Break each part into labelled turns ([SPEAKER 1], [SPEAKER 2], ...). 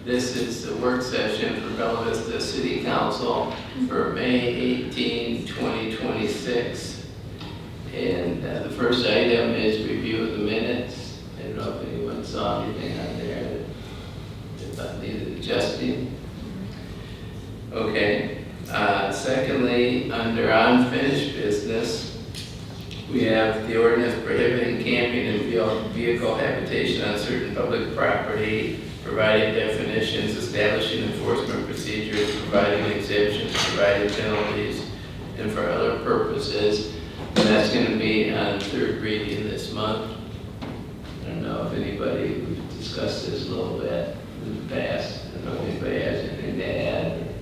[SPEAKER 1] This is the work session for Bella Vista City Council for May 18, 2026. And the first item is review of the minutes. I don't know if anyone saw anything on there that needed adjusting. Okay. Secondly, under unfinished business, we have the ordinance prohibiting camping and vehicle habitation on certain public property, providing definitions, establishing enforcement procedures, providing exemptions, providing penalties, and for other purposes. And that's going to be on third reading this month. I don't know if anybody, we've discussed this a little bit in the past. I don't know if anybody has anything to add.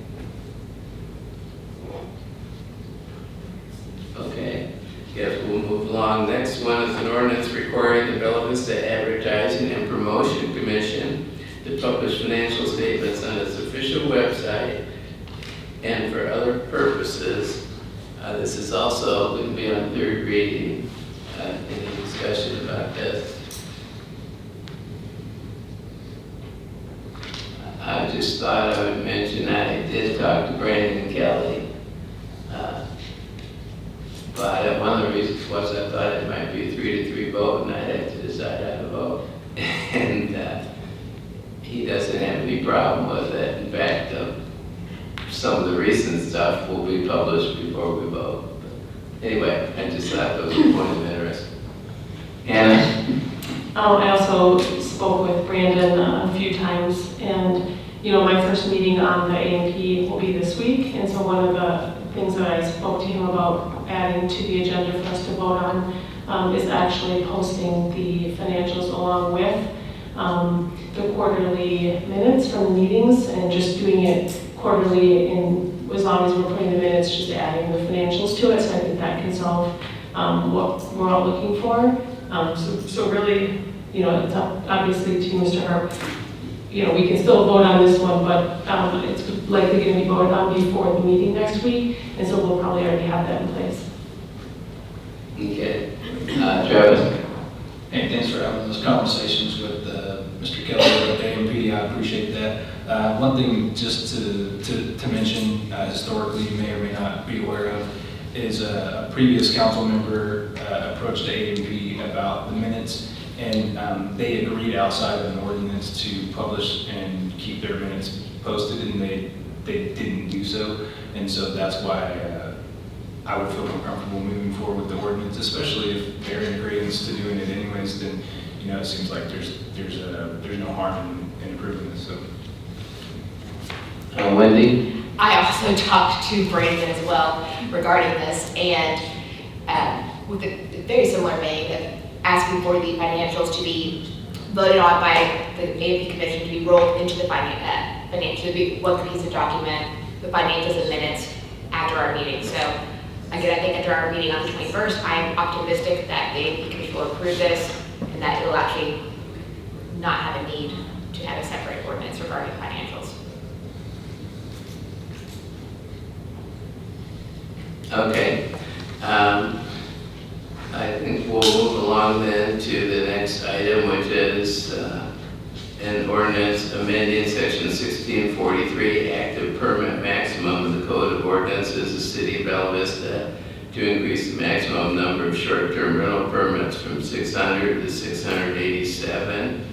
[SPEAKER 1] Okay. Yes, we'll move along. Next one is an ordinance requiring the Bella Vista Advertising and Promotion Commission to publish financial statements on its official website and for other purposes. This is also going to be on third reading. Any discussion about this? I just thought I would mention I did talk to Brandon and Kelly. But one of the reasons was I thought it might be a 3-3 vote, and I'd have to decide how to vote. And he doesn't have any problem with it. In fact, some of the recent stuff will be published before we vote. But anyway, I just thought those were points of interest. Anna?
[SPEAKER 2] I also spoke with Brandon a few times, and my first meeting on the A&P will be this week, and so one of the things that I spoke to him about adding to the agenda for us to vote on is actually posting the financials along with the quarterly minutes from the meetings, and just doing it quarterly, and as long as we're putting the minutes, just adding the financials to it. So I think that can solve what we're all looking for. So really, it's up obviously to Mr. Harp. We can still vote on this one, but it's likely going to be voted on before the meeting next week, and so we'll probably already have that in place.
[SPEAKER 1] Okay. Travis?
[SPEAKER 3] Hey, thanks for having those conversations with Mr. Kelly at A&P. I appreciate that. One thing just to mention, historically, you may or may not be aware of, is a previous council member approached A&P about the minutes, and they agreed outside of an ordinance to publish and keep their minutes posted, and they they didn't do so. And so that's why I would feel more comfortable moving forward with the ordinance, especially if they're in agreement to doing it anyways, then, you know, it seems like there's no harm in improving this, so.
[SPEAKER 1] Wendy?
[SPEAKER 4] I also talked to Brandon as well regarding this, and with a very similar vein of asking for the financials to be voted on by the A&P Commission to be rolled into the financial, to be one cohesive document, the financials and minutes after our meeting. So again, I think after our meeting on the 21st, I'm optimistic that the A&P Commission will approve this and that it will actually not have a need to have a separate ordinance regarding financials.
[SPEAKER 1] Okay. I think we'll move along then to the next item, which is an ordinance amending section 1643, active permit maximum of the Code of Ordinances of the City of Bella Vista to increase the maximum number of short-term rental permits from 600 to 687.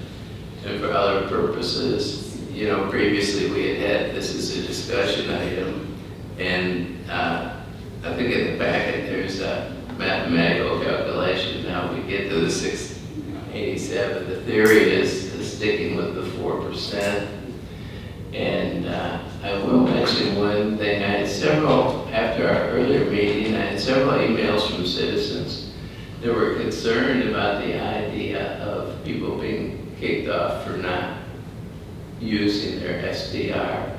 [SPEAKER 1] And for other purposes, you know, previously we had this as a discussion item, and I think in the packet there's a mathematical calculation. Now we get to the 687. The theory is sticking with the 4%. And I will mention one thing. I had several, after our earlier meeting, I had several emails from citizens that were concerned about the idea of people being kicked off for not using their SDR.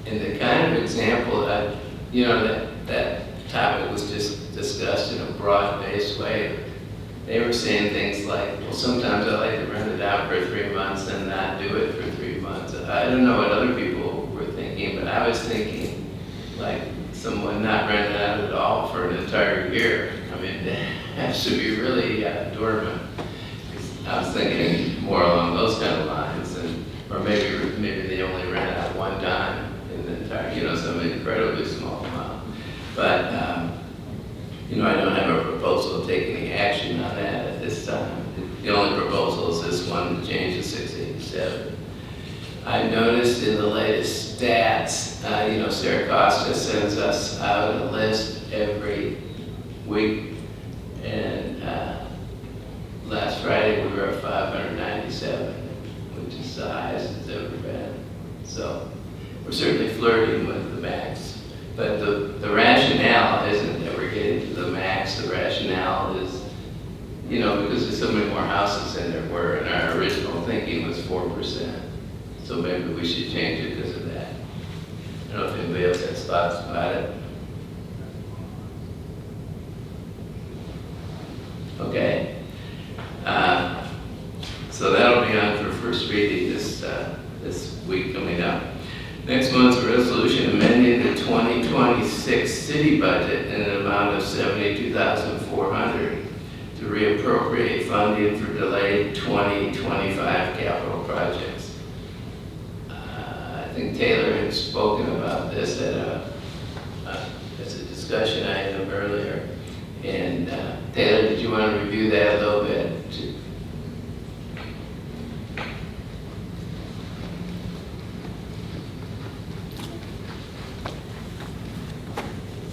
[SPEAKER 1] And the kind of example that, you know, that topic was just discussed in a broad-based way. They were saying things like, well, sometimes I like to rent it out for 3 months and not do it for 3 months. I don't know what other people were thinking, but I was thinking like someone not renting out at all for an entire year. I mean, it has to be really dormant. I was thinking more along those kind of lines, or maybe they only rent out one time in the entire, you know, some incredibly small amount. But, you know, I don't have a proposal to take any action on that at this time. The only proposal is this one to change to 687. I noticed in the latest stats, you know, Sarah Costa sends us out a list every week. And last Friday we were at 597, which is the highest it's ever been. So we're certainly flirting with the max. But the rationale isn't that we're getting to the max. The rationale is, you know, because there's so many more houses than there were, and our original thinking was 4%. So maybe we should change it because of that. I don't know if anybody else has thoughts about it. Okay. So that'll be on for first reading this week coming up. Next month's resolution amending the 2026 city budget in an amount of $72,400 to reappropriate funding for delayed 2025 capital projects. I think Taylor had spoken about this as a discussion item earlier. And Taylor, did you want to review that a little bit?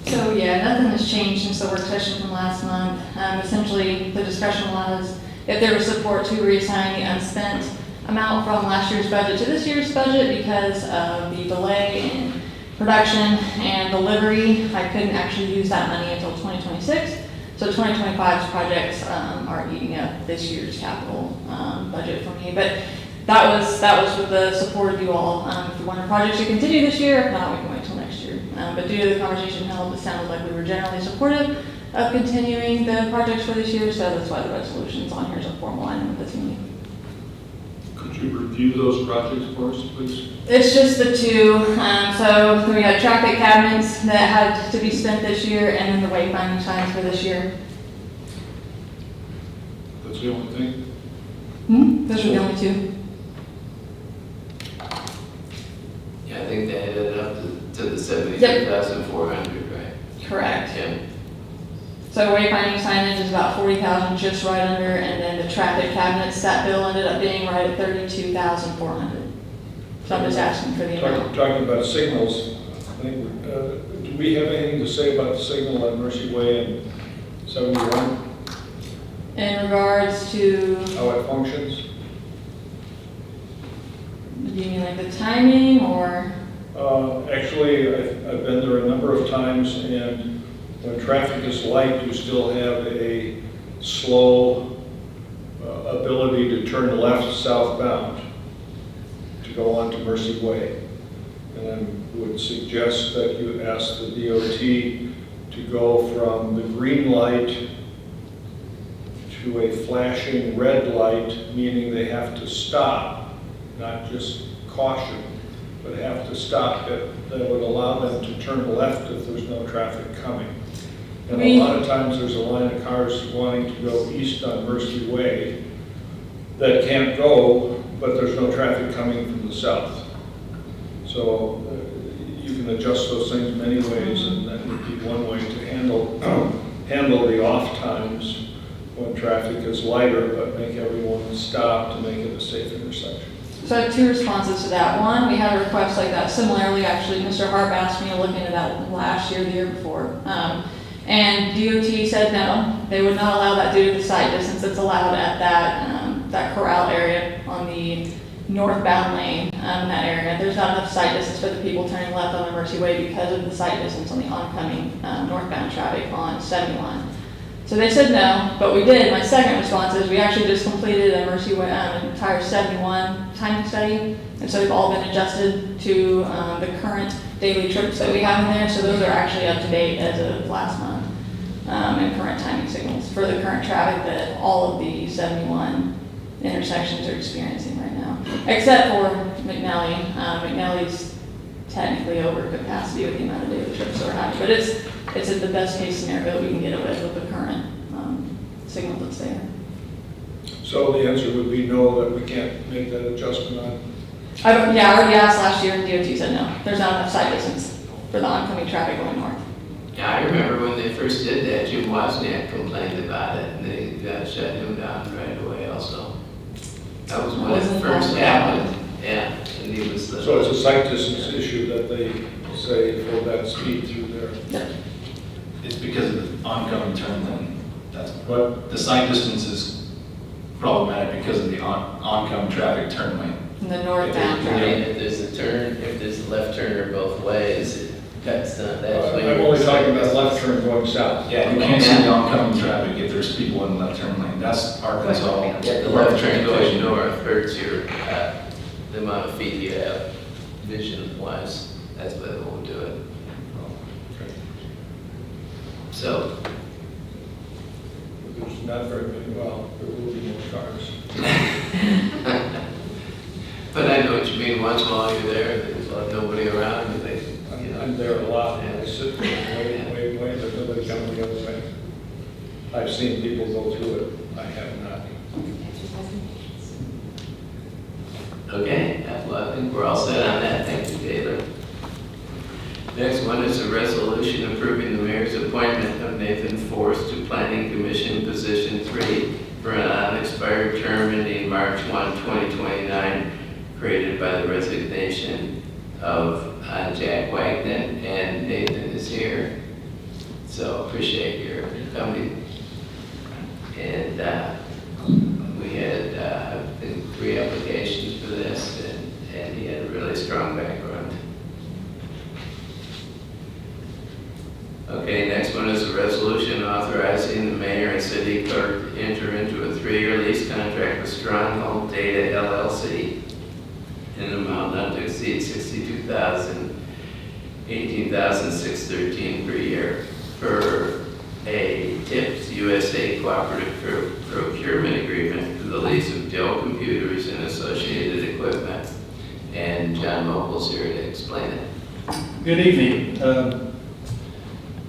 [SPEAKER 5] So yeah, nothing has changed since the work session from last month. Essentially, the discussion was if there was support to reassign the unspent amount from last year's budget to this year's budget because of the delay in production and delivery. I couldn't actually use that money until 2026. So 2025's projects are eating up this year's capital budget for me. But that was with the support of you all. If you want our projects to continue this year, if not, we can wait till next year. But due to the conversation held, it sounded like we were generally supportive of continuing the projects for this year, so that's why the resolution's on here as a formal item of this meeting.
[SPEAKER 6] Could you review those projects for us, please?
[SPEAKER 5] It's just the two. So we had traffic cabinets that had to be spent this year, and then the wayfinding signs for this year.
[SPEAKER 6] That's the only thing?
[SPEAKER 5] Those are the only two.
[SPEAKER 1] Yeah, I think they added up to the 72,400, right?
[SPEAKER 5] Correct.
[SPEAKER 1] Yeah.
[SPEAKER 5] So wayfinding signage is about 40,000, just right under, and then the traffic cabinets, that bill ended up being right at 32,400. So I'm just asking for the amount.
[SPEAKER 7] Talking about signals, I think, do we have anything to say about the signal at Mercy Way and 71,
[SPEAKER 5] In regards to,
[SPEAKER 7] how it functions?
[SPEAKER 5] do you mean like the timing or?
[SPEAKER 7] Actually, I've been there a number of times, and when traffic is light, you still have a slow ability to turn left southbound to go on to Mercy Way. And I would suggest that you ask the DOT to go from the green light to a flashing red light, meaning they have to stop, not just caution, but have to stop. That would allow them to turn left if there's no traffic coming. And a lot of times there's a line of cars wanting to go east on Mercy Way that can't go, but there's no traffic coming from the south. So you can adjust those things many ways, and that would be one way to handle the off times when traffic is lighter, but make everyone stop to make it a safe intersection.
[SPEAKER 5] So I have two responses to that. One, we had a request like that. Similarly, actually, Mr. Harp asked me to look into that last year, the year before. And DOT said no, they would not allow that due to the site distance that's allowed at that corral area on the northbound lane in that area. There's not enough site distance for the people turning left on the Mercy Way because of the site distance on the oncoming northbound traffic on 71. So they said no, but we did. My second response is we actually just completed a Mercy Way, an entire 71 timing study, and so they've all been adjusted to the current daily trips that we have in there. So those are actually up to date as of last month, and current timing signals for the current traffic that all of the 71 intersections are experiencing right now, except for McNally. McNally's technically over capacity with the amount of daily trips that we're having, but it's at the best case scenario we can get away with the current signal that's there.
[SPEAKER 7] So the answer would be no, that we can't make that adjustment on.
[SPEAKER 5] I already asked last year, and DOT said no. There's not enough site distance for the oncoming traffic going north.
[SPEAKER 1] Yeah, I remember when they first did that, Jim Wozniak complained about it, and they shut him down right away also. That was when it first happened, yeah, and he was the...
[SPEAKER 7] So it's a site distance issue that they say for that speed through there.
[SPEAKER 5] Yep.
[SPEAKER 3] It's because of the oncoming turn lane. That's
[SPEAKER 7] But
[SPEAKER 3] the site distance is problematic because of the oncoming traffic turn lane.
[SPEAKER 5] In the northbound
[SPEAKER 1] I
[SPEAKER 5] traffic.
[SPEAKER 1] mean, if there's a turn, if there's a left turner both ways, it cuts down, that's when
[SPEAKER 7] I'm only talking about left turn going south.
[SPEAKER 3] Yeah, you can't see the oncoming traffic if there's people in the left turn lane. That's Arkansas.
[SPEAKER 1] Yeah, the left turn going north hurts your, the amount of feet you have vision-wise. That's why they won't do it. So,
[SPEAKER 7] There's not very many, well, there will be more cars.
[SPEAKER 1] but I know what you mean. Once while you're there, there's nobody around, and they, you know.
[SPEAKER 7] I'm there a lot, and I sit there, wait, there's nobody coming the other way. I've seen people go through it, I have not.
[SPEAKER 1] Okay, well, I think we're all set on that. Thank you, Taylor. Next one is a resolution approving the mayor's appointment of Nathan Forrest to Planning Commission Position 3 for an unexpired term ending March 1, 2029, created by the resignation of Jack Wagner, and Nathan is here. So appreciate your coming. And we had, I think, 3 applications for this, and he had a really strong background. Okay, next one is a resolution authorizing the mayor and city clerk to enter into a 3-year lease contract with Stronghold Data LLC in an amount not to exceed $62,000, $18,613 per year for a TIPS USA cooperative procurement agreement for the lease of Dell computers and associated equipment. And John Mokel's here to explain it.
[SPEAKER 8] Good evening.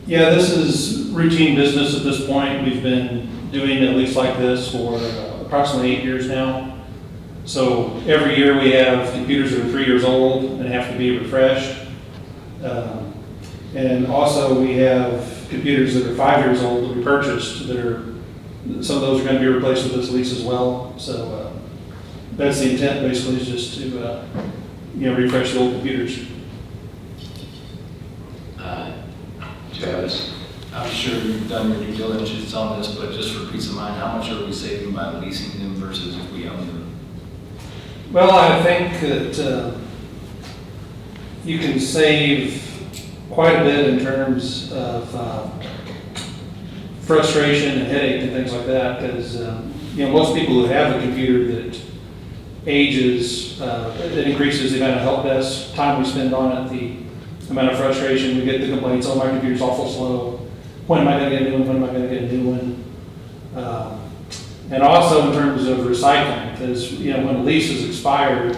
[SPEAKER 8] Yeah, this is routine business at this point. We've been doing at least like this for approximately 8 years now. So every year we have computers that are 3 years old and have to be refreshed. And also we have computers that are 5 years old that we purchased that are, some of those are going to be replaced with this lease as well. So that's the intent basically, is just to refresh the old computers.
[SPEAKER 1] Travis?
[SPEAKER 3] I'm sure you've done your due diligence on this, but just for peace of mind, how much are we saving by leasing them versus if we own them?
[SPEAKER 8] Well, I think that you can save quite a bit in terms of frustration and headache and things like that, because most people who have a computer that ages, it increases the amount of help desk time we spend on it, the amount of frustration we get, the complaints, oh, my computer's awful slow. When am I going to get a new one? When am I going to get a new one? And also in terms of recycling, because when the lease is expired,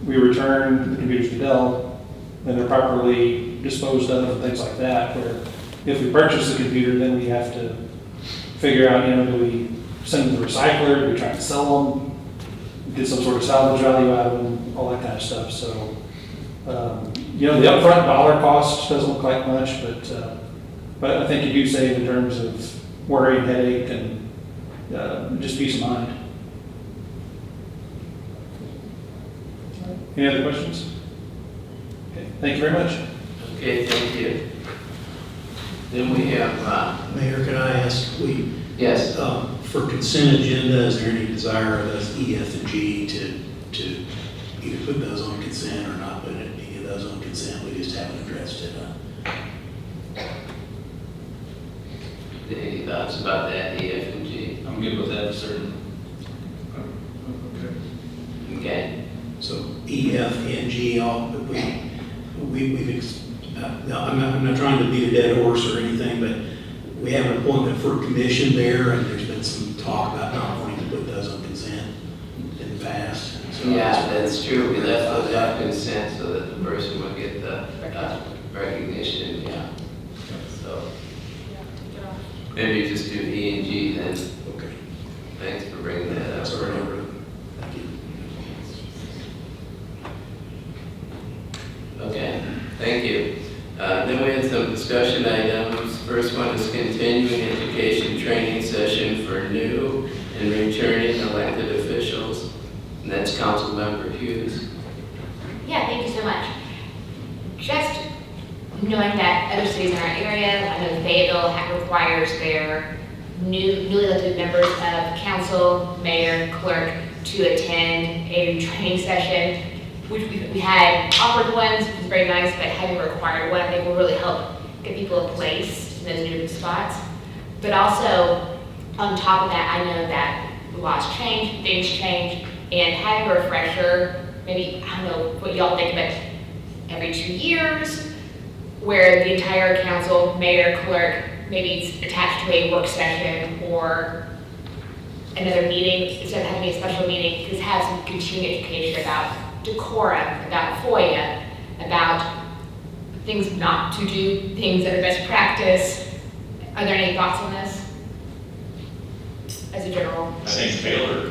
[SPEAKER 8] we return the computers to Dell, and they're properly disposed of and things like that. Where if we purchase the computer, then we have to figure out, do we send them to the recycler? Do we try and sell them? Get some sort of salvage value out of them? All that kind of stuff. So, the upfront dollar cost doesn't look like much, but I think you do save in terms of worry and headache and just peace of mind. Any other questions? Okay, thank you very much.
[SPEAKER 1] Okay, thank you. Then we have,
[SPEAKER 9] Mayor, can I ask,
[SPEAKER 1] yes,
[SPEAKER 9] for consent agenda, is there any desire of us, E, F, and G, to either put those on consent or not put any of those on consent? We just haven't addressed it.
[SPEAKER 1] any thoughts about that, E, F, and G?
[SPEAKER 3] I'm good with that, certain.
[SPEAKER 1] Okay.
[SPEAKER 9] So E, F, and G, I'm not trying to beat a dead horse or anything, but we have an appointment for commission there, and there's been some talk about not wanting to put those on consent in the past. So
[SPEAKER 1] Yeah, that's true. We left those off consent so that the person would get the recognition, yeah. So maybe just do E and G then.
[SPEAKER 9] Okay.
[SPEAKER 1] Thanks for bringing that up.
[SPEAKER 9] That's all right. Thank you.
[SPEAKER 1] Okay, thank you. Then we had some discussion items. First one is continuing education training session for new and returning elected officials. And that's Councilmember Hughes.
[SPEAKER 4] Yeah, thank you so much. Just knowing that other cities in our area, I know Fayetteville requires their newly elected members of council, mayor, clerk to attend a training session. We had offered ones, which was very nice, but having a required one, I think will really help get people in place in those new spots. But also, on top of that, I know that laws change, things change, and having a refresher, maybe, I don't know what y'all think, but every 2 years, where the entire council, mayor, clerk, maybe it's attached to a work session or another meeting, instead of having a special meeting, just have some continuing education about decorum, about FOIA, about things not to do, things that are best practice. Are there any thoughts on this? As a general.
[SPEAKER 6] I think Taylor,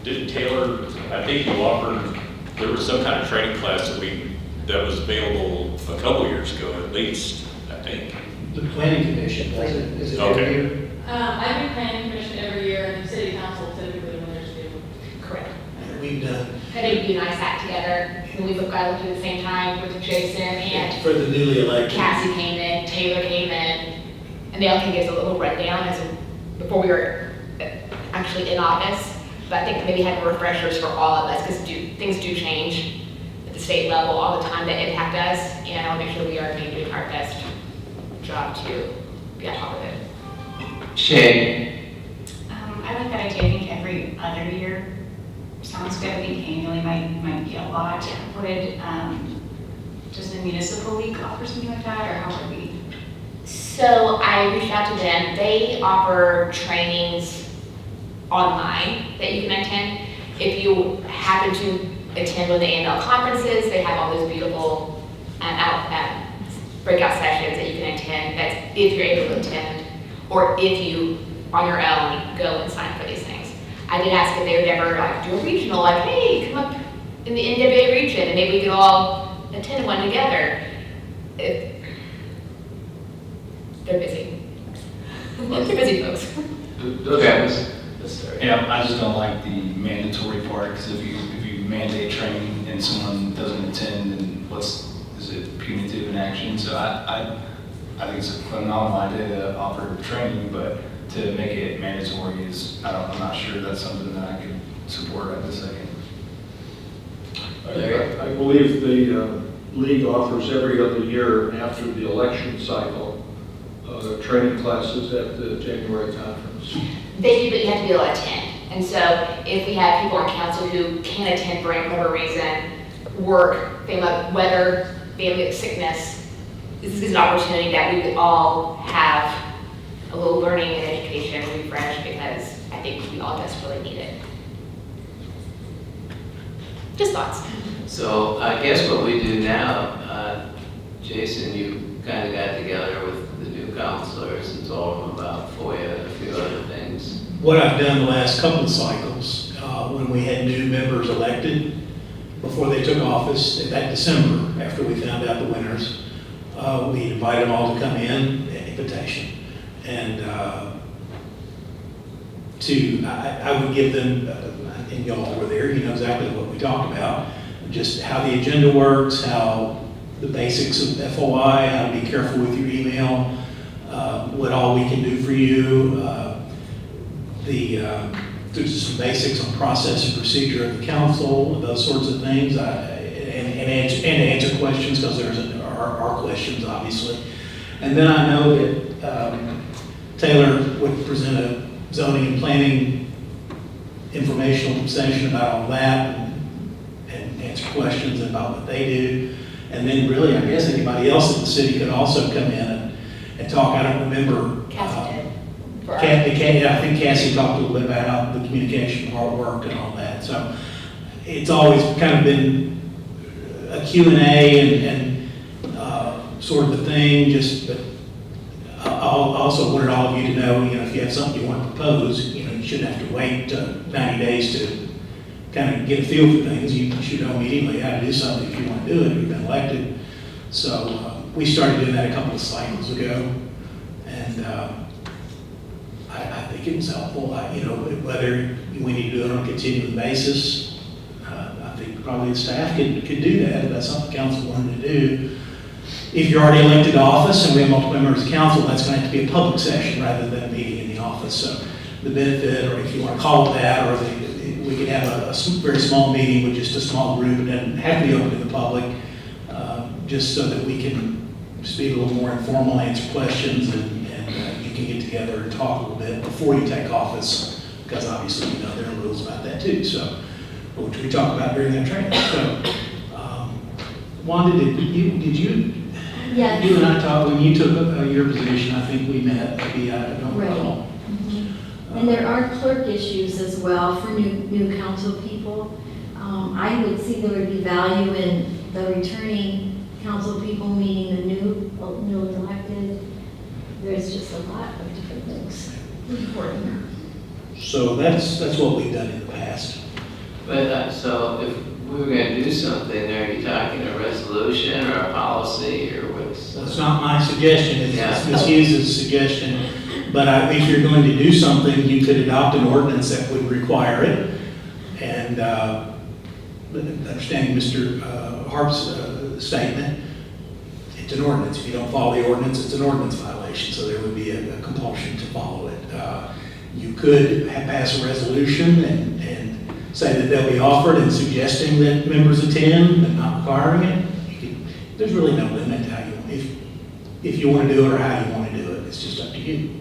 [SPEAKER 6] didn't Taylor, I think you offered, there was some kind of training class that was available a couple years ago at least, I think.
[SPEAKER 9] The planning commission does it. Is it every
[SPEAKER 6] Okay.
[SPEAKER 9] year?
[SPEAKER 5] I do planning commission every year, and city council typically when there's due.
[SPEAKER 4] Correct.
[SPEAKER 9] We've done,
[SPEAKER 4] I think you and I sat together, and we both got elected at the same time with Jason and
[SPEAKER 9] for the newly elected.
[SPEAKER 4] Cassie came in, Taylor came in, and they all can give us a little rundown as in, before we were actually in office. But I think maybe having refreshers for all of us, because things do change at the state level all the time that impact us, and I want to make sure we are doing our best job to be on top of it.
[SPEAKER 1] Shay?
[SPEAKER 10] I like that idea. I think every other year sounds good. I think annually might be a lot. Would, does the municipal league offer something like that, or how would we?
[SPEAKER 4] So I reached out to them. They offer trainings online that you can attend. If you happen to attend one of the AML conferences, they have all those beautiful breakout sessions that you can attend. That's if you're able to attend, or if you, on your own, go and sign up for these things. I did ask if they would ever do a regional, hey, come up in the NWA region, and maybe we could all attend one together. They're busy. They're busy folks.
[SPEAKER 1] Travis?
[SPEAKER 3] Yeah, I just don't like the mandatory part, because if you mandate training and someone doesn't attend, and is it punitive in action? So I think it's a phenomenal idea to offer training, but to make it mandatory I'm not sure that's something that I could support right this second.
[SPEAKER 7] I believe the league offers every other year after the election cycle, training classes at the January conference.
[SPEAKER 4] They do, but you have to be able to attend. And so if we have people on council who can't attend for whatever reason, work, family, weather, family sickness, this is an opportunity that we could all have a little learning and education refresh, because I think we all desperately need it. Just thoughts.
[SPEAKER 1] So I guess what we do now, Jason, you kind of got together with the new counselors and told them about FOIA and a few other things.
[SPEAKER 9] What I've done the last couple of cycles, when we had new members elected, before they took office, in that December, after we found out the winners, we invited them all to come in, an invitation. And I would give them, and y'all were there, you know exactly what we talked about, just how the agenda works, how the basics of FOI, how to be careful with your email, what all we can do for you, there's some basics on process and procedure of the council, those sorts of things, and answer questions, because there are questions, obviously. And then I know that Taylor would present a zoning and planning informational session about all that, and answer questions about what they do. And then really, I guess anybody else in the city could also come in and talk. I don't remember.
[SPEAKER 4] Cassie did.
[SPEAKER 9] I think Cassie talked a little bit about how the communication part worked and all that. So it's always kind of been a Q&A and sort of a thing, but I also wanted all of you to know, if you have something you want to propose, you shouldn't have to wait 90 days to kind of get a feel for things. You should know immediately how to do something if you want to do it. You've been elected. So we started doing that a couple of cycles ago, and I think it was helpful. Whether we need to do it on a continuing basis, I think probably the staff could do that if that's something council wanted to do. If you're already elected to office and we have multiple members of council, that's going to have to be a public session rather than a meeting in the office. So the benefit, or if you want to call it that, or we could have a very small meeting with just a small group, and then have to be open to the public, just so that we can just be a little more informal, answer questions, and you can get together and talk a little bit before you take office, because obviously there are rules about that too. So, which we talked about during that training. So, Wanda, did you?
[SPEAKER 11] Yes.
[SPEAKER 9] You and I talked when you took your position. I think we met. Maybe I don't
[SPEAKER 11] Right.
[SPEAKER 9] recall.
[SPEAKER 11] And there are clerk issues as well for new council people. I would see there would be value in the returning council people meeting the new elected. There's just a lot of different things important.
[SPEAKER 9] So that's what we've done in the past.
[SPEAKER 1] But so if we were going to do something, are you talking a resolution or a policy or what's?
[SPEAKER 9] That's not my suggestion. It's
[SPEAKER 1] Yeah.
[SPEAKER 9] misused as a suggestion. But if you're going to do something, you could adopt an ordinance that would require it. And understanding Mr. Harp's statement, it's an ordinance. If you don't follow the ordinance, it's an ordinance violation. So there would be a compulsion to follow it. You could pass a resolution and say that they'll be offered, and suggesting that members attend, but not requiring it. There's really no limit to how if you want to do it or how you want to do it. It's just up to you.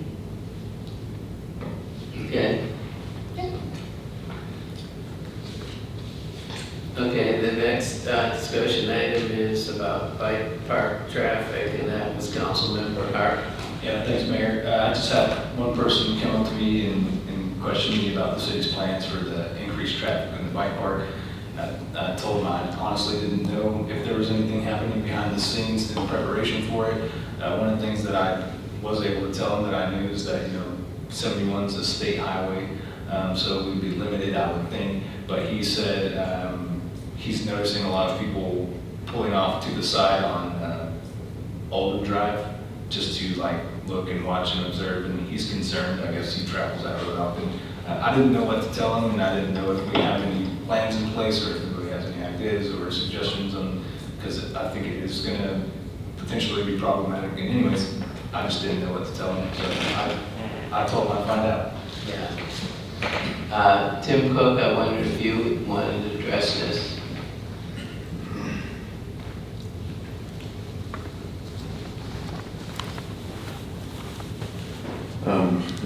[SPEAKER 1] Okay. Okay, the next discussion item is about bike park traffic, and that was Councilmember Hart.
[SPEAKER 3] Yeah, thanks, Mayor. I just had one person come up to me and question me about the city's plans for the increased traffic in the bike park. I told him I honestly didn't know if there was anything happening behind the scenes in preparation for it. One of the things that I was able to tell him that I knew is that 71 is a state highway, so we'd be limited, I would think. But he said he's noticing a lot of people pulling off to the side on Alden Drive just to look and watch and observe, and he's concerned. I guess he travels that road often. I didn't know what to tell him, and I didn't know if we have any plans in place, or if anybody has any ideas or suggestions on, because I think it is going to potentially be problematic. And anyways, I just didn't know what to tell him, so I told him I'd find out.
[SPEAKER 1] Yeah. Tim Cook, I wondered if you wanted to address this.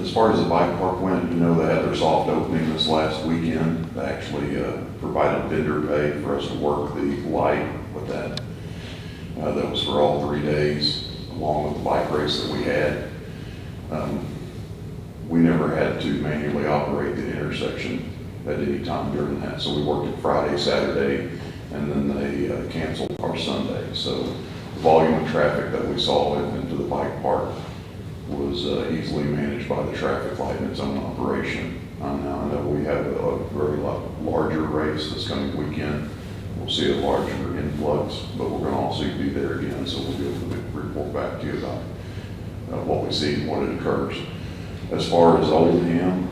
[SPEAKER 12] As far as the bike park went, you know, they had their soft opening this last weekend. They actually provided vendor pay for us to work the light with that. That was for all 3 days, along with the bike race that we had. We never had to manually operate the intersection at any time during that. So we worked it Friday, Saturday, and then they canceled our Sunday. So the volume of traffic that we saw into the bike park was easily managed by the traffic light in its own operation. Now I know we have a very larger race this coming weekend. We'll see a larger influx, but we're going to also be there again, so we'll be able to report back to you about what we see and what it occurs. As far as Oldham,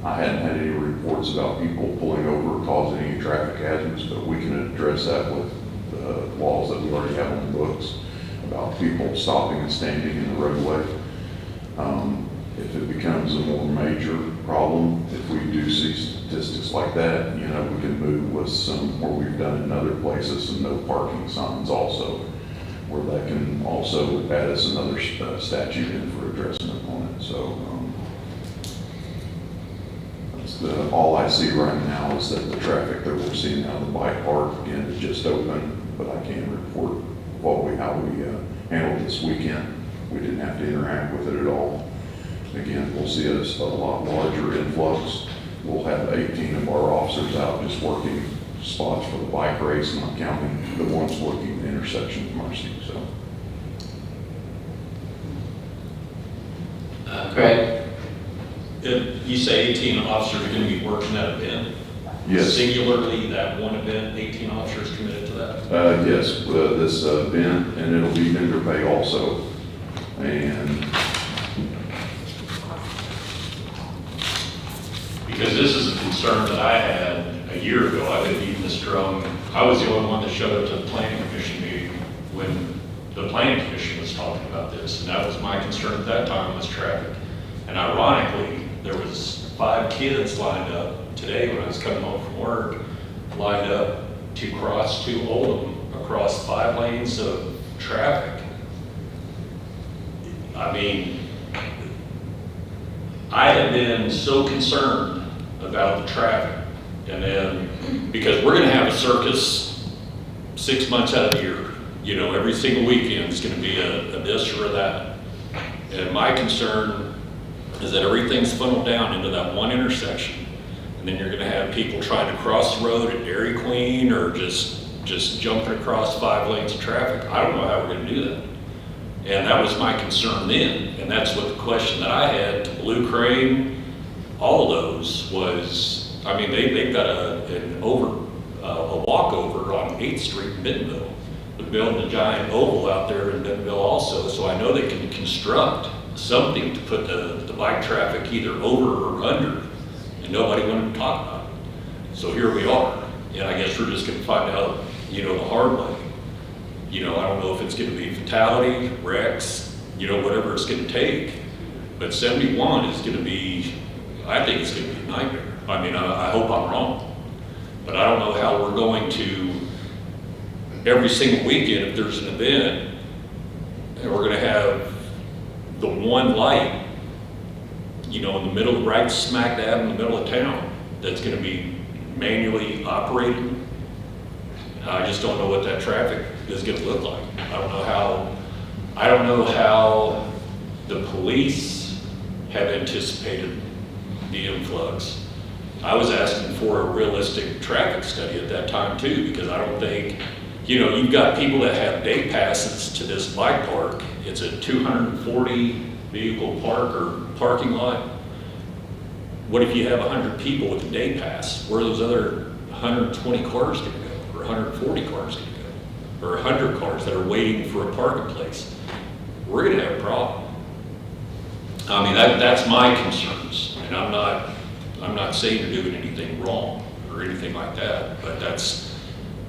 [SPEAKER 12] I hadn't had any reports about people pulling over or causing any traffic hazards, but we can address that with the laws that we already have on the books about people stopping and standing in the roadway. If it becomes a more major problem, if we do see statistics like that, you know, we can move with some, where we've done in other places, some no parking signs also, where that can also add us another statute in for addressing upon it. So that's all I see right now is that the traffic that we're seeing out of the bike park, again, is just open, but I can't report how we handled this weekend. We didn't have to interact with it at all. Again, we'll see a lot larger influx. We'll have 18 of our officers out just working spots for the bike race, not counting the ones working the intersection of Mercy. So,
[SPEAKER 1] Craig?
[SPEAKER 6] You say 18 officers are going to be working that event?
[SPEAKER 12] yes.
[SPEAKER 6] Singularly, that one event, 18 officers committed to that?
[SPEAKER 12] Yes, this event, and it'll be vendor pay also. And
[SPEAKER 6] Because this is a concern that I had a year ago. I didn't beat this drum. I was the only one that showed up to the planning commission meeting when the planning commission was talking about this. And that was my concern at that time, was traffic. And ironically, there was 5 kids lined up today when I was coming home from work, lined up to cross to Oldham across 5 lanes of traffic. I mean, I have been so concerned about the traffic. And then, because we're gonna have a circus 6 months out of the year, you know, every single weekend is gonna be a this or a that. And my concern is that everything's funneled down into that one intersection. And then you're gonna have people trying to cross the road at Dairy Queen or just jumping across 5 lanes of traffic. I don't know how we're gonna do that. And that was my concern then. And that's what the question that I had to Blue Crane, all of those was, I mean, they've got a walkover on 8th Street in Bentonville. They're building a giant oval out there in Bentonville also, so I know they can construct something to put the bike traffic either over or under, and nobody wanted to talk about it. So here we are, and I guess we're just gonna find out, you know, the hard way. You know, I don't know if it's gonna be fatality, wrecks, you know, whatever it's gonna take, but 71 is gonna be, I think it's gonna be a nightmare. I mean, I hope I'm wrong, but I don't know how we're going to, every single weekend, if there's an event, and we're gonna have the one light, you know, in the middle, right smack dab in the middle of town, that's gonna be manually operated. I just don't know what that traffic is gonna look like. I don't know how the police have anticipated the influx. I was asking for a realistic traffic study at that time too, because I don't think, you know, you've got people that have day passes to this bike park. It's a 240 vehicle park or parking lot. What if you have 100 people with a day pass? Where are those other 120 cars gonna go? Or 140 cars gonna go? Or 100 cars that are waiting for a parking place? We're gonna have a problem. I mean, that's my concerns, and I'm not saying you're doing anything wrong, or anything like that, but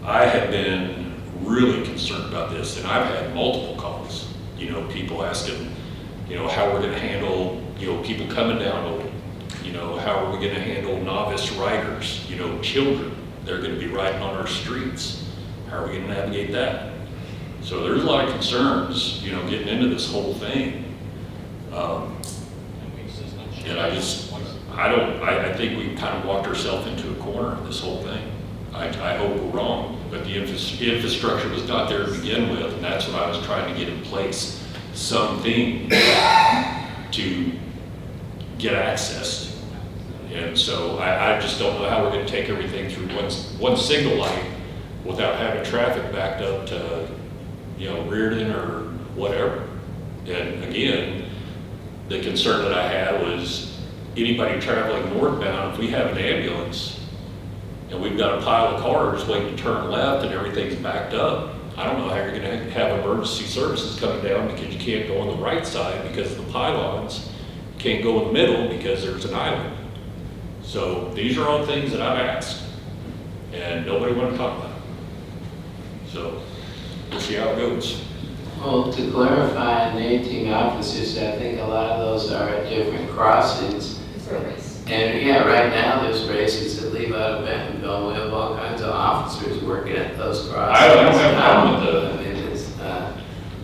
[SPEAKER 6] I have been really concerned about this, and I've had multiple calls, people asking, how we're gonna handle, people coming down, how are we gonna handle novice riders, children, they're gonna be riding on our streets. How are we gonna navigate that? So there's a lot of concerns, getting into this whole thing. And I think we kind of walked ourselves into a corner in this whole thing. I hope we're wrong, but the infrastructure was not there to begin with, and that's what I was trying to get in place, something to get access. And so I just don't know how we're gonna take everything through one signal light without having traffic backed up to, Reardon or whatever. And again, the concern that I had was anybody traveling northbound, if we have an ambulance and we've got a pile of cars waiting to turn left and everything's backed up, I don't know how you're gonna have emergency services coming down because you can't go on the right side because of the pylons, you can't go in the middle because there's an island. So these are all things that I've asked and nobody wanted to talk about it. So we'll see how it goes.
[SPEAKER 1] Well, to clarify, the 18 officers, I think a lot of those are at different crossings.
[SPEAKER 4] It's a race.
[SPEAKER 1] And yeah, right now there's races that leave out of Bentonville. We have all kinds of officers working at those crossings.
[SPEAKER 6] I don't have a problem with
[SPEAKER 1] I mean, it's,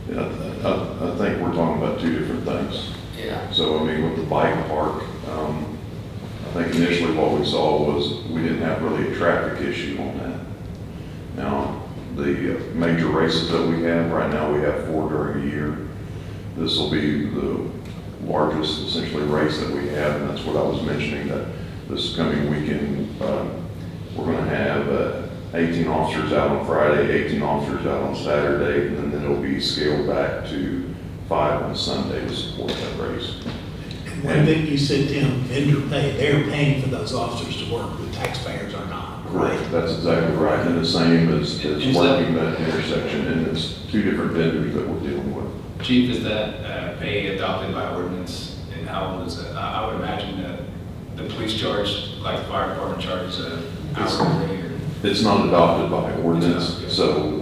[SPEAKER 12] Yeah, I think we're talking about two different things.
[SPEAKER 1] yeah.
[SPEAKER 12] So, I mean, with the bike park, I think initially what we saw was we didn't have really a traffic issue on that. Now, the major races that we have, right now we have 4 during a year. This will be the largest essentially race that we have, and that's what I was mentioning, that this coming weekend, we're gonna have 18 officers out on Friday, 18 officers out on Saturday, and then it'll be scaled back to 5 on Sunday to support that race.
[SPEAKER 9] And one thing you said, Tim, vendor pay, they're paying for those officers to work, the taxpayers are not.
[SPEAKER 12] Correct, that's exactly right, and the same as working that intersection, and it's 2 different vendors that we're dealing with.
[SPEAKER 3] Chief, is that pay adopted by ordinance, and how old is it? I would imagine that the police charge, like the fire department charges an hourly rate, or?
[SPEAKER 12] It's not adopted by ordinance,
[SPEAKER 3] Okay.
[SPEAKER 12] so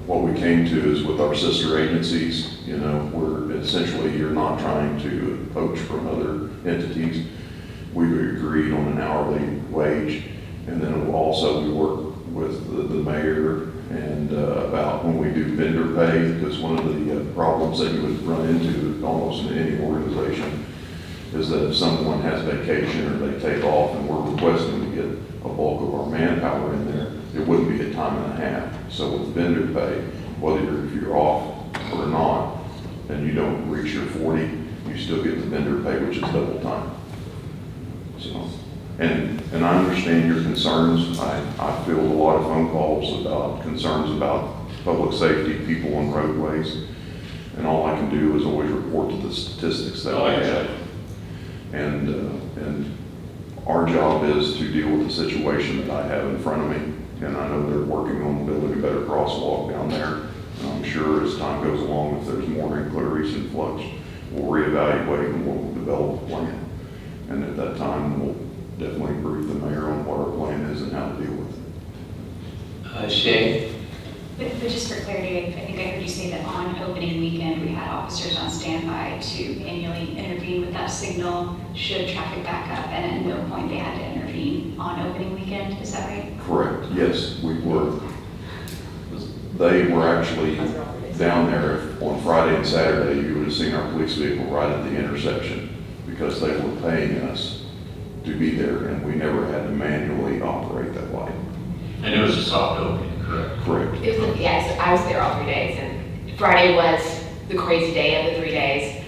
[SPEAKER 12] what we came to is with our sister agencies, we're essentially, you're not trying to poach from other entities. We've agreed on an hourly wage, and then also we work with the mayor and about when we do vendor pay, because one of the problems that you would run into almost in any organization is that if someone has vacation or they take off and we're requesting to get a bulk of our manpower in there, it wouldn't be a time and a half. So with vendor pay, whether if you're off or not, and you don't reach your 40, you still get the vendor pay, which is double time. So, and I understand your concerns. I feel a lot of phone calls about concerns about public safety, people on roadways, and all I can do is always report to the statistics that I have. And our job is to deal with the situation that I have in front of me, and I know they're working on building a better crosswalk down there. And I'm sure as time goes along, if there's more inquiries and flux, we'll reevaluate and we'll develop a plan. And at that time, we'll definitely brief the mayor on what our plan is and how to deal with it.
[SPEAKER 1] Shay?
[SPEAKER 10] But just for clarity, I think I heard you say that on opening weekend, we had officers on standby to manually intervene with that signal should traffic back up, and at no point they had to intervene on opening weekend, is that right?
[SPEAKER 12] Correct, yes, we were. They were actually down there on Friday and Saturday. You would have seen our police vehicle right at the intersection because they were paying us to be there, and we never had to manually operate that light.
[SPEAKER 6] And it was a soft opening, correct?
[SPEAKER 12] Correct.
[SPEAKER 4] It was, yes, I was there all 3 days, and Friday was the crazy day of the 3 days.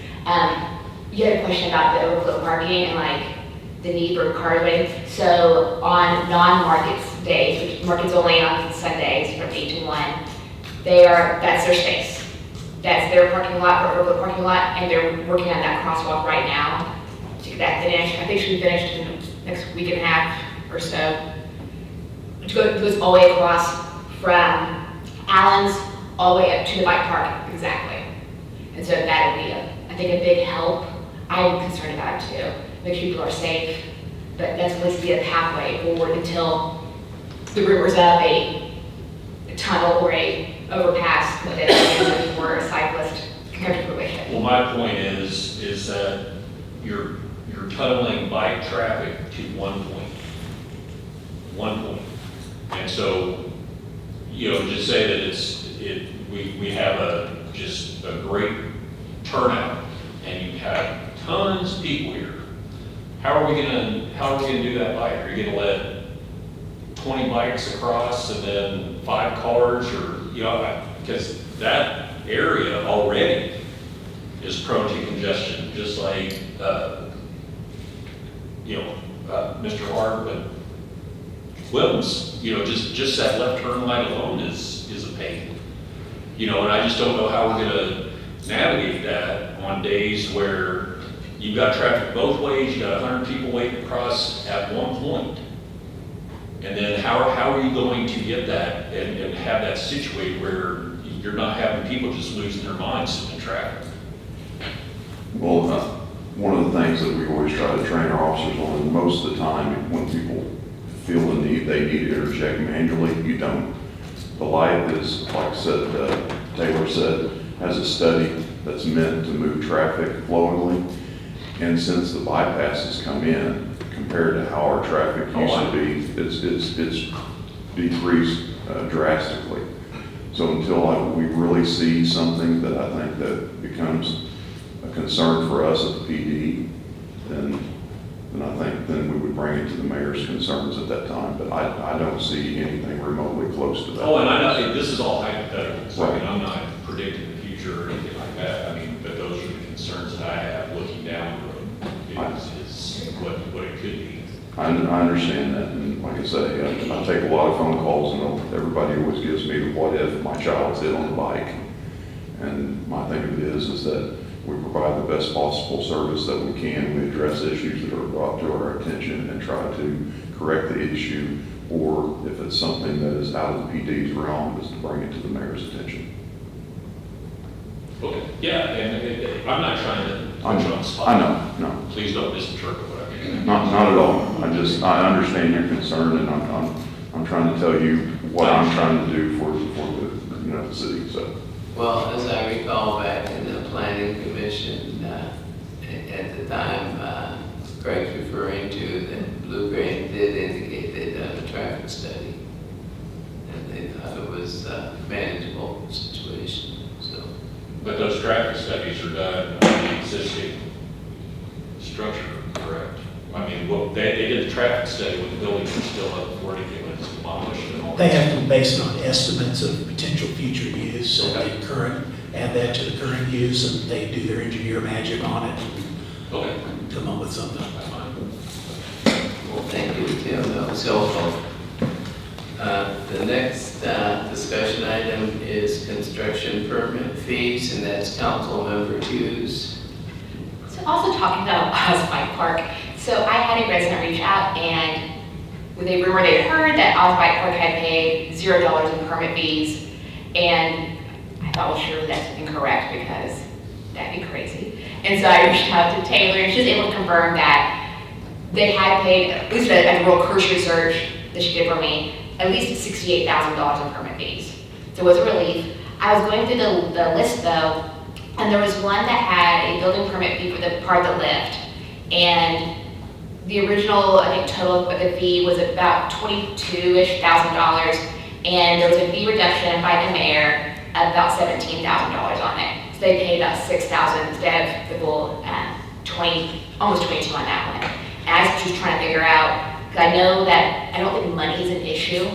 [SPEAKER 4] You had a question about the overflow parking and like the need for car waiting. So on non-markets days, which markets only on Sundays from 8 to 1, that's their space. That's their parking lot, or overflow parking lot, and they're working on that crosswalk right now to get that finished. I think it should be finished in the next week and a half or so. Which goes all the way across from Allen's all the way up to the bike park, exactly. And so that'll be, I think, a big help. I'm concerned about it too. Make sure people are safe. but that's supposed to be a pathway forward until the rumors of a tunnel or a overpass for a cyclist can come to fruition.
[SPEAKER 6] Well, my point is that you're tunneling bike traffic to one point. And so, just say that we have just a great turnout, and you have tons of people here. How are we gonna do that bike? Are you gonna let 20 bikes across and then 5 cars, or, because that area already is prone to congestion, just like, Mr. Hart, Williams, just that left turn light alone is a pain. And I just don't know how we're gonna navigate that on days where you've got traffic both ways, you got 100 people waiting across at one point. And then how are you going to get that and have that situated where you're not having people just losing their minds in traffic?
[SPEAKER 12] Well, one of the things that we always try to train our officers on, and most of the time, when people feel the need, they need to interject manually, you don't. The light is, like Taylor said, has a study that's meant to move traffic flowingly. And since the bypasses come in, compared to how our traffic used to be, it's decreased drastically. So until we really see something that I think that becomes a concern for us at the PD, then I think then we would bring it to the mayor's concerns at that time. But I don't see anything remotely close to that.
[SPEAKER 6] Oh, and I know this is all hypothetical, so
[SPEAKER 12] Right.
[SPEAKER 6] I'm not predicting the future or anything like that. But those are the concerns that I have looking down the road, is what it could be.
[SPEAKER 12] I understand that, and like I say, I take a lot of phone calls, and everybody always gives me the what if my child's hit on the bike. And my thing of it is that we provide the best possible service that we can. We address issues that are brought to our attention and try to correct the issue, or if it's something that is out of the PD's realm, is to bring it to the mayor's attention.
[SPEAKER 6] Okay, yeah, and I'm not trying to put you on the spot.
[SPEAKER 12] I know, no.
[SPEAKER 6] Please don't misinterpret what I mean.
[SPEAKER 12] Not at all. I understand your concern, and I'm trying to tell you what I'm trying to do for the city, so.
[SPEAKER 1] Well, as I recall back in the planning commission, at the time, Greg's referring to, that Blue Grant did indicate they'd done a traffic study. And they thought it was a manageable situation, so.
[SPEAKER 6] But those traffic studies are done on the existing structure, correct? I mean, they did the traffic study when the building was still up before it was demolished and all
[SPEAKER 9] They
[SPEAKER 6] that.
[SPEAKER 9] have to be based on estimates of potential future use, and
[SPEAKER 6] Okay.
[SPEAKER 9] add that to the current use, and they do their engineer magic on it
[SPEAKER 6] Okay.
[SPEAKER 9] and come up with something.
[SPEAKER 1] Well, thank you, Tim, that was helpful. The next discussion item is construction permit fees, and that's council member Hughes.
[SPEAKER 4] So also talking about Oz Bike Park, so I had a resident reach out, and with a rumor they heard that Oz Bike Park had paid $0 in permit fees, and I thought, well, surely that's incorrect, because that'd be crazy. And so I reached out to Taylor, and she was able to confirm that they had paid, at least a real cursory search that she did for me, at least $68,000 in permit fees. So it was a relief. I was going through the list though, and there was one that had a building permit fee for the part of the lift. And the original, I think, total of the fee was about $22,000-ish, and there was a fee reduction by the mayor of about $17,000 on it. So they paid about $6,000 instead of the full almost $22,000 on that one. And I was just trying to figure out, because I know that I don't think money is an issue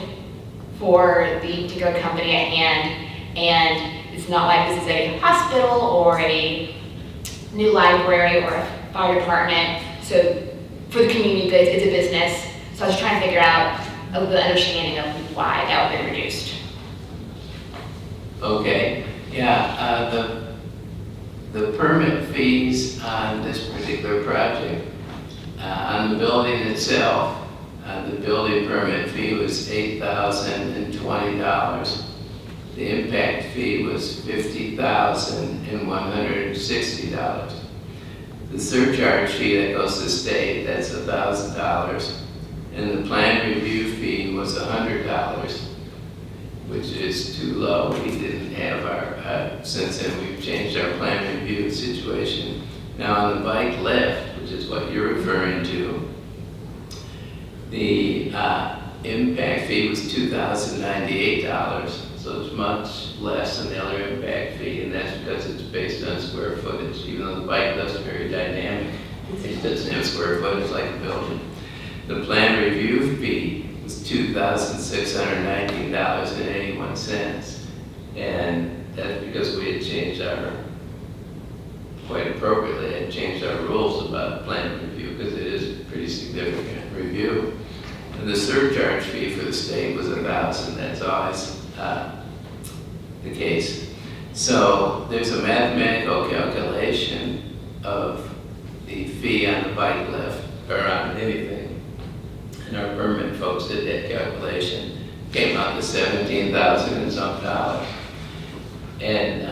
[SPEAKER 4] for the particular company at hand, and it's not like this is a hospital or a new library or a fire department. So for the community goods, it's a business. So I was trying to figure out a little understanding of why that would have been reduced.
[SPEAKER 1] Okay, yeah, the permit fees on this particular project, on the building itself, the building permit fee was $8,020. The impact fee was $50,160. The surcharge fee that goes to the state, that's $1,000. And the plan review fee was $100, which is too low. We didn't have our, since then we've changed our plan review situation. Now on the bike lift, which is what you're referring to, the impact fee was $2,098, so it's much less than the other impact fee, and that's because it's based on square footage. Even though the bike lift's very dynamic, it doesn't have square footage like a building. The plan review fee was $2,619.81, and that's because we had changed our, quite appropriately, had changed our rules about plan review, because it is a pretty significant review. And the surcharge fee for the state was $1,000. That's always the case. So there's a mathematical calculation of the fee on the bike lift, or on anything. And our permit folks did that calculation. Came out to $17,000 and some dollars. And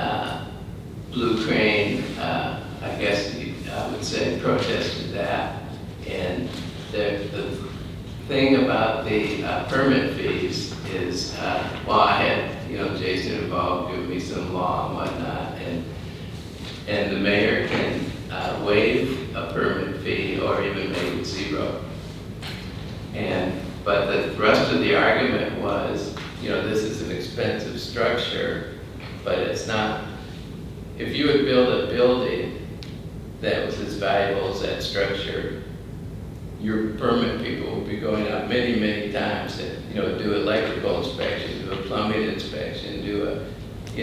[SPEAKER 1] Blue Crane, I guess I would say, protested that. And the thing about the permit fees is, well, I had, Jason involved, giving me some law and whatnot, and the mayor can waive a permit fee or even make it zero. But the thrust of the argument was, this is an expensive structure, but it's not. If you would build a building that was as valuable as that structure, your permit people will be going out many, many times to, do electrical inspection, do a plumbing inspection, do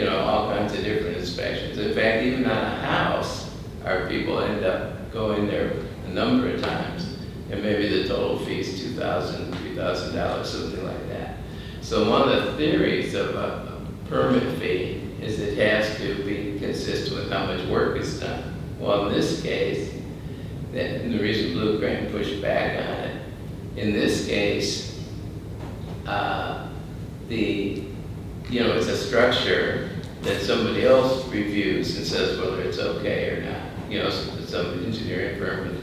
[SPEAKER 1] all kinds of different inspections. In fact, even on a house, our people end up going there a number of times, and maybe the total fee is $2,000, $3,000, something like that. So one of the theories of a permit fee is it has to be consistent with how much work is done. Well, in this case, and the reason Blue Crane pushed back on it, in this case, it's a structure that somebody else reviews and says whether it's okay or not. Some engineering firm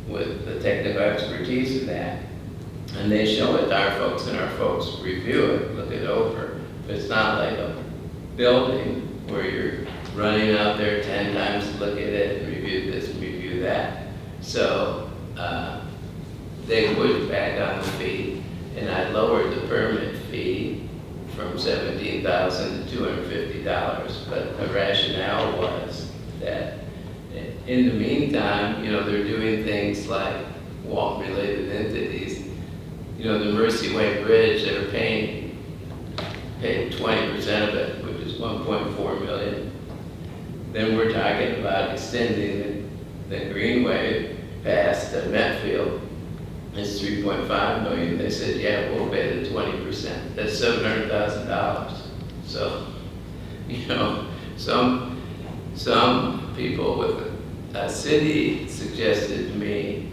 [SPEAKER 1] with the technical expertise in that. And they show it to our folks, and our folks review it, look it over. But it's not like a building where you're running out there 10 times to look at it and review this and review that. So they pushed back on the fee, and I lowered the permit fee from $17,000 to $250. But the rationale was that in the meantime, they're doing things like Walton-related entities. The Mercy Way Bridge, they're paid 20% of it, which is $1.4 million. Then we're talking about extending the Greenway past Metfield. It's $3.5 million. They said, yeah, we'll pay the 20%. That's $700,000. So, some people with a city suggested to me,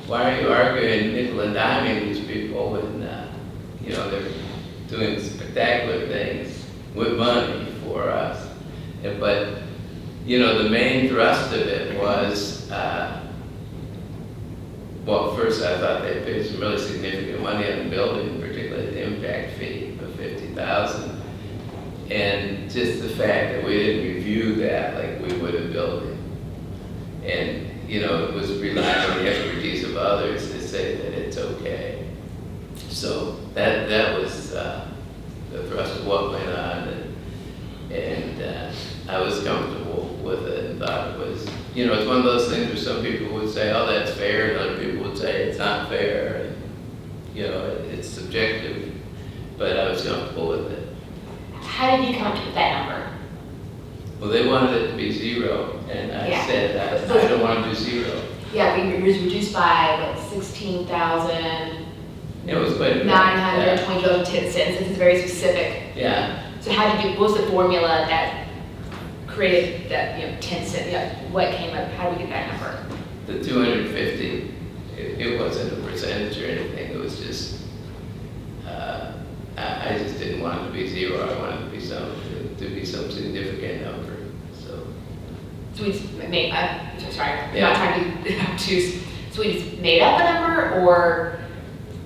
[SPEAKER 1] why are you arguing nickel and diming these people when, they're doing spectacular things with money for us? But, the main thrust of it was, well, first I thought they paid some really significant money on the building, particularly the impact fee of $50,000. And just the fact that we didn't review that like we would a building. And, it was relying on the expertise of others to say that it's okay. So that was the thrust of what went on. And I was comfortable with it and thought it was, it's one of those things where some people would say, oh, that's fair, and other people would say it's not fair. And, it's subjective, but I was comfortable with it.
[SPEAKER 4] How did you come up with that number?
[SPEAKER 1] Well, they wanted it to be zero, and I
[SPEAKER 4] Yeah.
[SPEAKER 1] said, I don't want to do zero.
[SPEAKER 4] Yeah, it was reduced by, 16,920
[SPEAKER 1] It was quite a bit.
[SPEAKER 4] dollars 10 cents. This is very specific.
[SPEAKER 1] Yeah.
[SPEAKER 4] So what was the formula that created that, 10 cent, what came up, how did we get that number?
[SPEAKER 1] The 250, it wasn't a percentage or anything, it was just, I just didn't want it to be zero, I wanted it to be some significant number, so.
[SPEAKER 4] Sweet's made, sorry, I'm
[SPEAKER 1] Yeah.
[SPEAKER 4] not trying to be obtuse. Sweet's made up a number, or,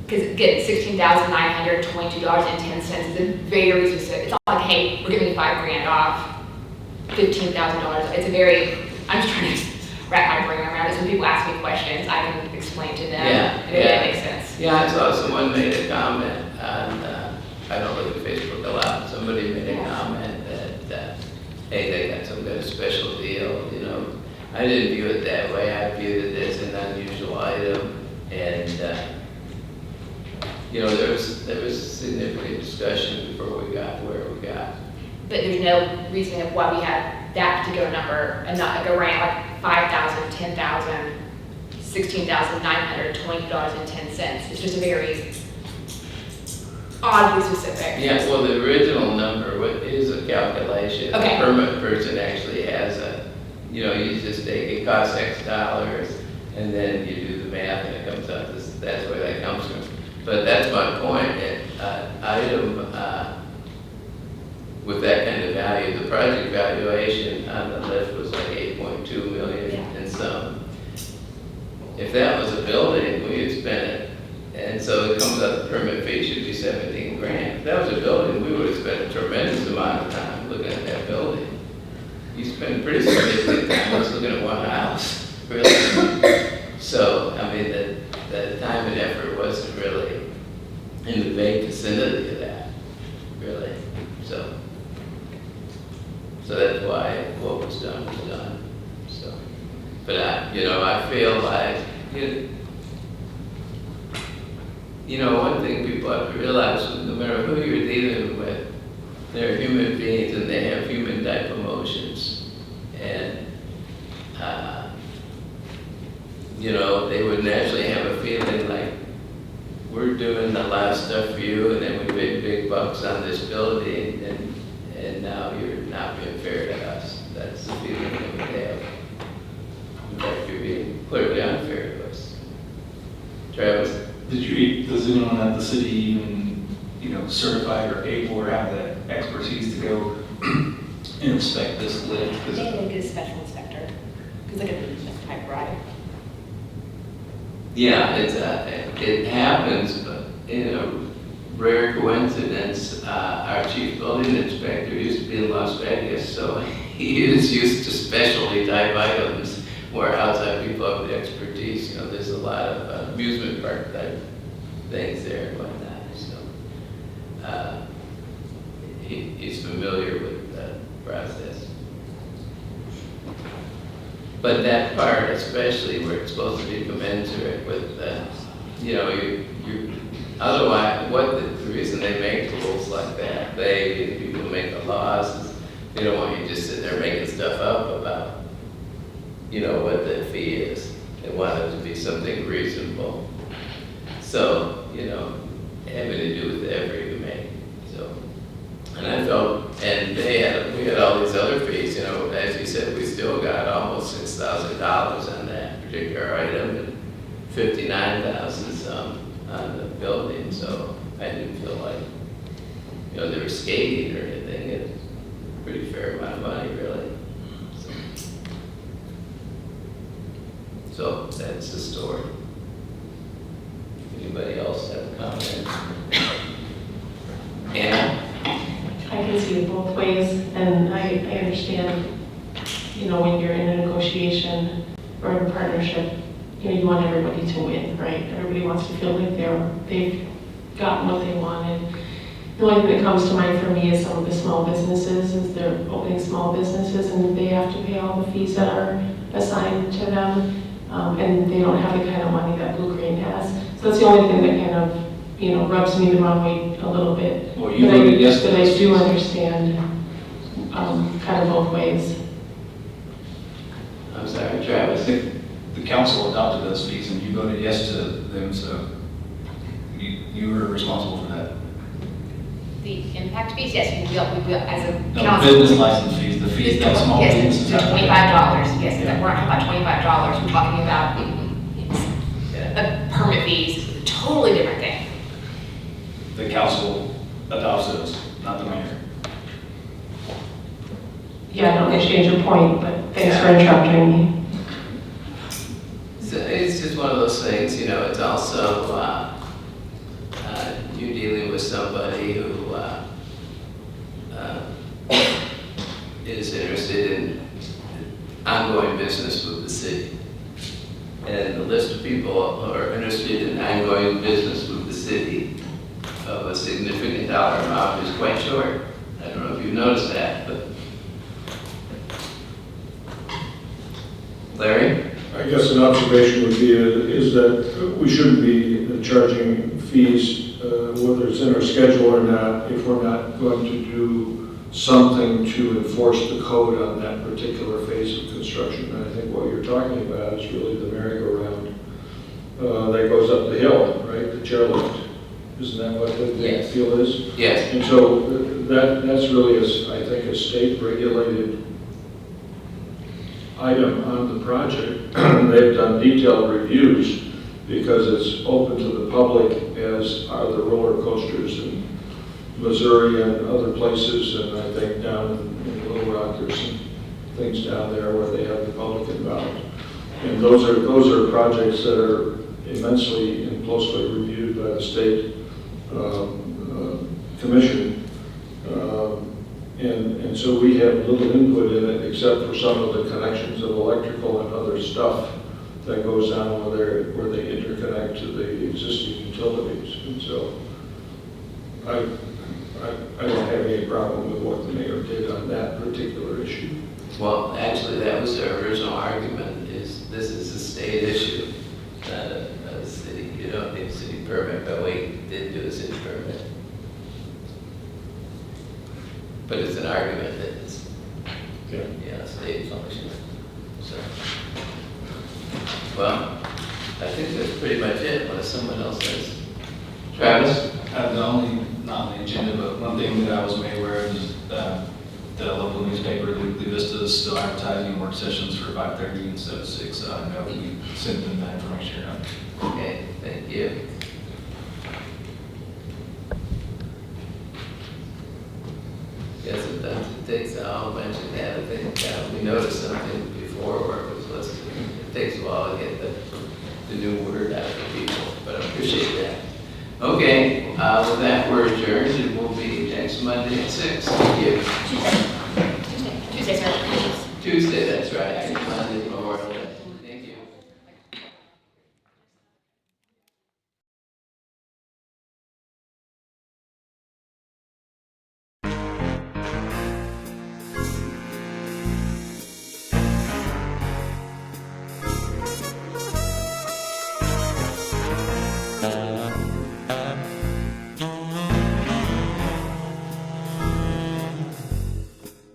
[SPEAKER 4] because again, $16,922.10 is a very specific, it's not like, hey, we're giving you $5,000 off, $15,000. It's a very, I'm just trying to wrap my brain around it, so when people ask me questions, I can explain to them,
[SPEAKER 1] Yeah,
[SPEAKER 4] and it makes sense.
[SPEAKER 1] Yeah, I saw someone made a comment on, I don't look at Facebook a lot, somebody made a comment that, hey, they got some kind of special deal, you know. I didn't view it that way, I viewed it as an unusual item, and, you know, there was significant discussion before we got where we got.
[SPEAKER 4] But there's no reason of why we have that particular number, and not like around like 5,000, 10,000, $16,920.10. It's just a very oddly specific.
[SPEAKER 1] Yeah, well, the original number is a calculation.
[SPEAKER 4] Okay.
[SPEAKER 1] The permit person actually has a, you know, you just take, it costs X dollars, and then you do the math, and it comes out, that's where that comes from. But that's my point, item, with that kind of value, the project valuation on the list was like 8.2 million and some. If that was a building, we'd spend it, and so it comes out, the permit fee should be 17 grand. If that was a building, we would have spent a tremendous amount of time looking at that building. You spend pretty significant time just looking at one house, really. So, I mean, the time and effort wasn't really in the vague vicinity of that, really. So that's why what was done was done. So, but I feel like, you know, one thing people have to realize, no matter who you're dealing with, they're human beings and they have human type emotions. And, you know, they would naturally have a feeling like, we're doing a lot of stuff for you, and then we make big bucks on this building, and now you're not being fair to us. That's the feeling that we have. In fact, you're being clearly unfair to us. Travis?
[SPEAKER 3] Does anyone at the city even, you know, certify or able or have the expertise to go and inspect this lift?
[SPEAKER 4] They can get a special inspector, because like a type ride.
[SPEAKER 1] Yeah, it happens, but in a rare coincidence, our chief building inspector used to be in Las Vegas, so he is used to specialty type items where outside people have the expertise. You know, there's a lot of amusement park type things there and whatnot, so he's familiar with the process. But that part, especially where it's supposed to be commensurate with, you know, you otherwise, the reason they make rules like that, people make the laws, is they don't want you just sitting there making stuff up about, you know, what the fee is. They want it to be something reasonable. So, you know, having to do with every make. So, and I felt, and we had all these other fees, you know, as you said, we still got almost $6,000 on that particular item, and 59,000 some on the building, so I didn't feel like, you know, they were skating or anything. It's a pretty fair amount of money, really. So that's the story. Anybody else have a comment? Anna?
[SPEAKER 2] I can see it both ways, and I understand, you know, when you're in a negotiation or in a partnership, you know, you want everybody to win, right? Everybody wants to feel like they've gotten what they wanted. The only thing that comes to mind for me is some of the small businesses, is they're opening small businesses and they have to pay all the fees that are assigned to them, and they don't have the kind of money that Blue Crane has. So that's the only thing that kind of, you know, rubs me the wrong way a little bit.
[SPEAKER 3] Well, you voted yes to
[SPEAKER 2] But I
[SPEAKER 3] those
[SPEAKER 2] do
[SPEAKER 3] fees.
[SPEAKER 2] understand kind of both ways.
[SPEAKER 1] I'm sorry, Travis?
[SPEAKER 3] The council adopted those fees and you voted yes to them, so you were responsible for that.
[SPEAKER 4] The impact fees, yes, we will, as a
[SPEAKER 3] No,
[SPEAKER 4] council.
[SPEAKER 3] business license fees, the fees that small
[SPEAKER 4] Yes,
[SPEAKER 3] businesses
[SPEAKER 4] the
[SPEAKER 3] have. to pay.
[SPEAKER 4] $25, yes,
[SPEAKER 3] Yeah.
[SPEAKER 4] we're not talking about $25, we're talking about
[SPEAKER 1] Yeah.
[SPEAKER 4] permit fees, totally different thing.
[SPEAKER 3] The council adopts those, not the mayor.
[SPEAKER 2] Yeah, I don't understand your point, but thanks for interrupting me.
[SPEAKER 1] So it's just one of those things, you know, it's also, you're dealing with somebody who is interested in ongoing business with the city. And the list of people who are interested in ongoing business with the city of a significant dollar amount is quite short. I don't know if you've noticed that, but. Larry?
[SPEAKER 7] I guess an observation would be is that we shouldn't be charging fees, whether it's in our schedule or not, if we're not going to do something to enforce the code on that particular phase of construction. And I think what you're talking about is really the merry-go-round that goes up the hill, right? The chairlift. Isn't that what the
[SPEAKER 1] Yes.
[SPEAKER 7] deal is?
[SPEAKER 1] Yes.
[SPEAKER 7] And so that's really, I think, a state-regulated item on the project. They've done detailed reviews because it's open to the public, as are the roller coasters in Missouri and other places, and I think down in Little Rock there's some things down there where they have the public involved. And those are projects that are immensely and closely reviewed by the state commission. And so we have little input in it except for some of the connections of electrical and other stuff that goes on where they interconnect to the existing utilities. And so I don't have any problem with what the mayor did on that particular issue.
[SPEAKER 1] Well, actually, that was their original argument, is this is a state issue, not a city. You don't need a city permit, but we did do a city permit. But it's an argument that it's, state function. So, well, I think that's pretty much it, unless someone else says. Travis?
[SPEAKER 3] The only, not on the agenda, but one thing that I was made aware of is the local newspaper, the Weekly Vista, is still advertising work sessions for 5:30 instead of 6, so I don't know if we send them that information or not.
[SPEAKER 1] Okay, thank you. Yes, sometimes it takes, I'll mention that, I think we noticed something before where it was listed. It takes a while to get the new word out to people, but I appreciate that. Okay, with that, we're adjourned, and we'll be next Monday at 6. Thank you.
[SPEAKER 4] Tuesday, sorry.
[SPEAKER 1] Tuesday, that's right, next Monday, Memorial Day. Thank you.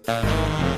[SPEAKER 13] Thank you.